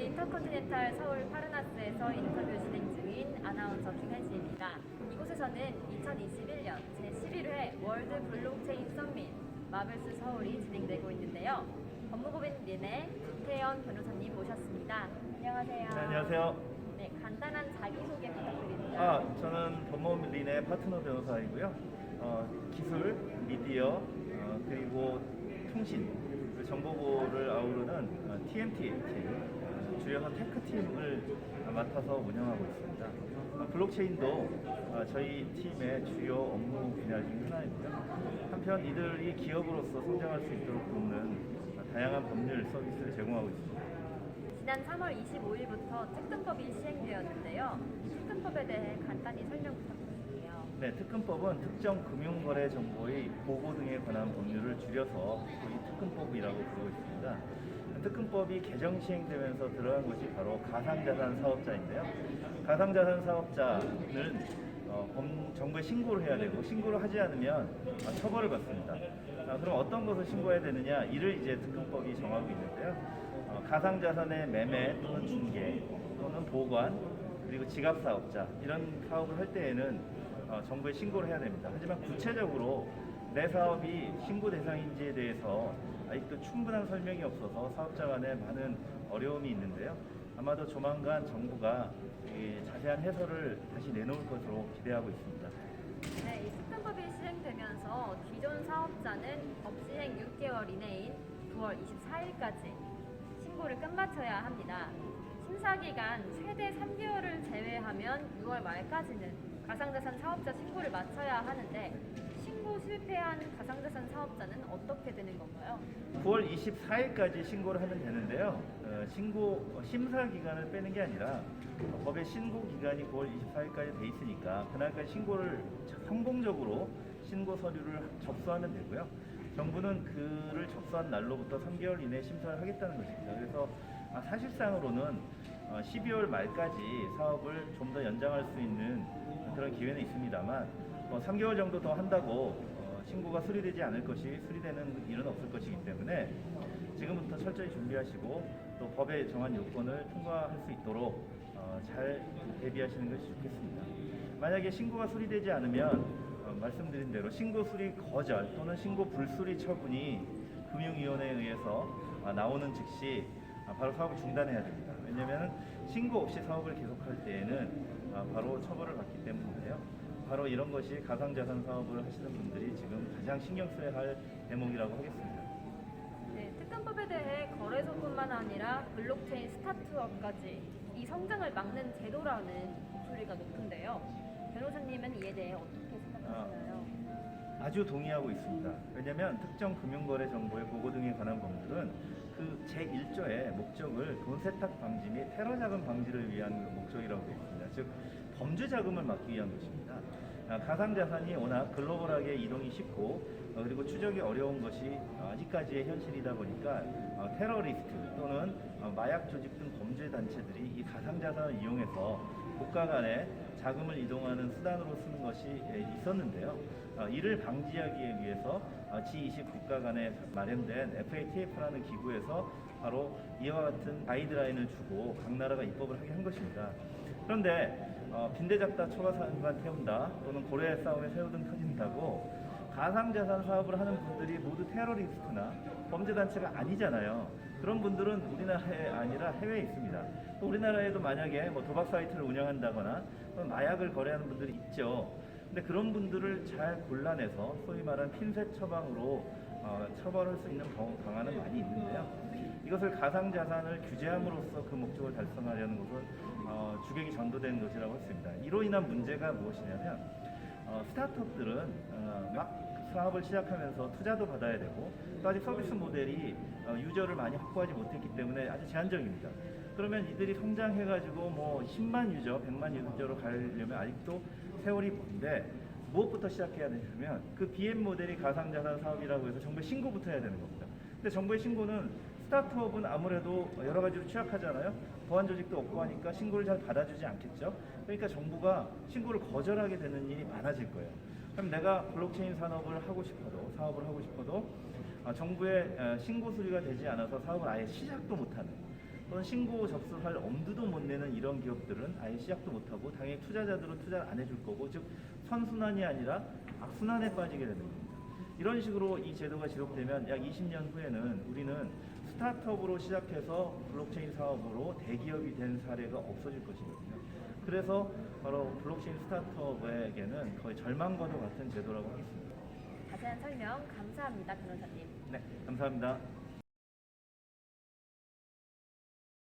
인터컨티넨탈 서울 파르나스에서 인터뷰 진행 중인 아나운서 김혜지입니다. 이곳에서는 2021년 제11회 월드 블록체인 서밋 마블스 서울이 진행되고 있는데요. 법무법인 린의 구태연 변호사님 모셨습니다. 안녕하세요. 네, 안녕하세요. 네, 간단한 자기소개 부탁드립니다. 저는 법무법인 린의 파트너 변호사이고요. 기술, 미디어, 그리고 통신, 정보부를 아우르는 TMT 팀, 줄여서 테크팀을 맡아서 운영하고 있습니다. 블록체인도 저희 팀의 주요 업무 분야 중 하나이고요. 한편 이들이 기업으로서 성장할 수 있도록 돕는 다양한 법률 서비스를 제공하고 있습니다. 지난 3월 25일부터 특근법이 시행되었는데요. 특근법에 대해 간단히 설명 부탁드릴게요. 네, 특근법은 특정 금융거래 정보의 보고 등에 관한 법률을 줄여서 소위 특근법이라고 부르고 있습니다. 특근법이 개정 시행되면서 들어간 것이 바로 가상자산 사업자인데요. 가상자산 사업자는 정부에 신고를 해야 되고, 신고를 하지 않으면 처벌을 받습니다. 그럼 어떤 것을 신고해야 되느냐, 이를 이제 특근법이 정하고 있는데요. 가상자산의 매매 또는 중개 또는 보관, 그리고 지갑사업자, 이런 사업을 할 때에는 정부에 신고를 해야 됩니다. 하지만 구체적으로 내 사업이 신고 대상인지에 대해서 아직도 충분한 설명이 없어서 사업자 간에 많은 어려움이 있는데요. 아마도 조만간 정부가 자세한 해설을 다시 내놓을 것으로 기대하고 있습니다. 네, 이 특근법이 시행되면서 기존 사업자는 법 시행 6개월 이내인 9월 24일까지 신고를 끝마쳐야 합니다. 심사기간 최대 3개월을 제외하면 6월 말까지는 가상자산 사업자 신고를 마쳐야 하는데, 신고 실패한 가상자산 사업자는 어떻게 되는 건가요? 9월 24일까지 신고를 하면 되는데요. 심사 기간을 빼는 게 아니라 법의 신고 기간이 9월 24일까지 돼 있으니까 그날까지 신고를 성공적으로 신고 서류를 접수하면 되고요. 정부는 그를 접수한 날로부터 3개월 이내에 심사를 하겠다는 것입니다. 그래서 사실상으로는 12월 말까지 사업을 좀 더 연장할 수 있는 그런 기회는 있습니다만, 3개월 정도 더 한다고 신고가 수리되지 않을 것이, 수리되는 일은 없을 것이기 때문에 지금부터 철저히 준비하시고 또 법에 정한 요건을 통과할 수 있도록 잘 대비하시는 것이 좋겠습니다. 만약에 신고가 수리되지 않으면 말씀드린 대로 신고 수리 거절 또는 신고 불수리 처분이 금융위원회에 의해서 나오는 즉시 바로 사업을 중단해야 됩니다. 왜냐하면 신고 없이 사업을 계속할 때에는 바로 처벌을 받기 때문인데요. 바로 이런 것이 가상자산 사업을 하시는 분들이 지금 가장 신경 써야 할 대목이라고 하겠습니다. 네, 특근법에 대해 거래소뿐만 아니라 블록체인 스타트업까지 이 성장을 막는 제도라는 목소리가 높은데요. 변호사님은 이에 대해 어떻게 생각하시나요? 아주 동의하고 있습니다. 왜냐하면 특정 금융거래 정보의 보고 등에 관한 법률은 그 제1조의 목적을 돈 세탁 방지 및 테러 자금 방지를 위한 목적이라고 되어 있습니다. 즉 범죄 자금을 막기 위한 것입니다. 가상자산이 워낙 글로벌하게 이동이 쉽고 그리고 추적이 어려운 것이 아직까지의 현실이다 보니까 테러리스트 또는 마약 조직 등 범죄 단체들이 이 가상자산을 이용해서 국가 간에 자금을 이동하는 수단으로 쓰는 것이 있었는데요. 이를 방지하기 위해서 G20 국가 간에 마련된 FATF라는 기구에서 바로 이와 같은 가이드라인을 주고 각 나라가 입법을 하게 한 것입니다. 그런데 빈대 잡다 초가상관 태운다 또는 고래 싸움에 새우등 터진다고 가상자산 사업을 하는 분들이 모두 테러리스트나 범죄단체가 아니잖아요. 그런 분들은 우리나라에 아니라 해외에 있습니다. 또 우리나라에도 만약에 도박 사이트를 운영한다거나 마약을 거래하는 분들이 있죠. 근데 그런 분들을 잘 골라내서 소위 말하는 핀셋 처방으로 처벌할 수 있는 방안은 많이 있는데요. 이것을 가상자산을 규제함으로써 그 목적을 달성하려는 것은 주객이 전도된 것이라고 했습니다. 이로 인한 문제가 무엇이냐면 스타트업들은 막 사업을 시작하면서 투자도 받아야 되고 또 아직 서비스 모델이 유저를 많이 확보하지 못했기 때문에 아주 제한적입니다. 그러면 이들이 성장해가지고 10만 유저, 100만 유저로 가려면 아직도 세월이 먼데 무엇부터 시작해야 되냐면 그 BM 모델이 가상자산 사업이라고 해서 정부에 신고부터 해야 되는 겁니다. 근데 정부의 신고는 스타트업은 아무래도 여러 가지로 취약하잖아요. 보안 조직도 없고 하니까 신고를 잘 받아주지 않겠죠. 그러니까 정부가 신고를 거절하게 되는 일이 많아질 거예요. 그럼 내가 블록체인 산업을 하고 싶어도, 사업을 하고 싶어도 정부의 신고 수리가 되지 않아서 사업을 아예 시작도 못하는 또는 신고 접수할 엄두도 못 내는 이런 기업들은 아예 시작도 못하고 당연히 투자자들은 투자를 안 해줄 거고, 즉 선순환이 아니라 악순환에 빠지게 되는 겁니다. 이런 식으로 이 제도가 지속되면 약 20년 후에는 우리는 스타트업으로 시작해서 블록체인 사업으로 대기업이 된 사례가 없어질 것이거든요. 그래서 바로 블록체인 스타트업에게는 거의 절망과도 같은 제도라고 하겠습니다. 자세한 설명 감사합니다, 변호사님. 네, 감사합니다.